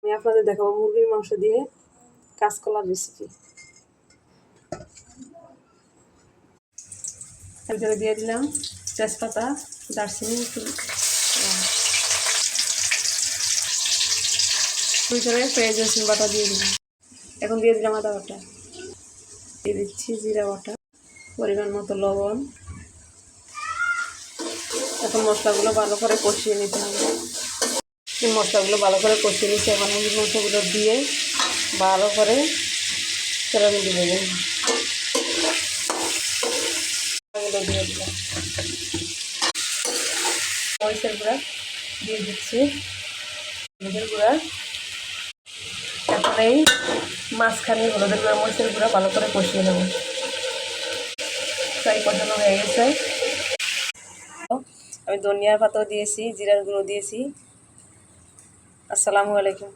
আমি আপনাদের দেখাবো মুরগির মাংস দিয়ে কাঁচকলার রেসিপি। এরপরে দিয়ে দিলাম তেজপাতা, দারচিনি, ভিতরে পেঁয়াজ রসুন বাটা দিয়ে দিলাম। এখন দিয়ে দিলাম আদা বাটা, দিয়ে দিচ্ছি জিরা বাটা, পরিমাণ মতো লবণ। এখন মশলাগুলো ভালো করে কষিয়ে নিতে হবে। মশলাগুলো ভালো করে কষিয়ে নিচ্ছি। এখন মুরগির মাংসগুলো দিয়ে ভালো করে সেরানি দিয়ে দেবেন। দিয়ে দিলাম মরিচের গুঁড়া দিয়ে দিচ্ছি, হলুদের গুঁড়া। এখন এই মাঝখানে হলুদের গুঁড়া মরিচের গুঁড়া ভালো করে কষিয়ে নেব। তাই কষানো হয়ে গেছে। আমি ধনিয়ার পাতাও দিয়েছি, জিরার গুঁড়ো দিয়েছি। আসসালামু আলাইকুম।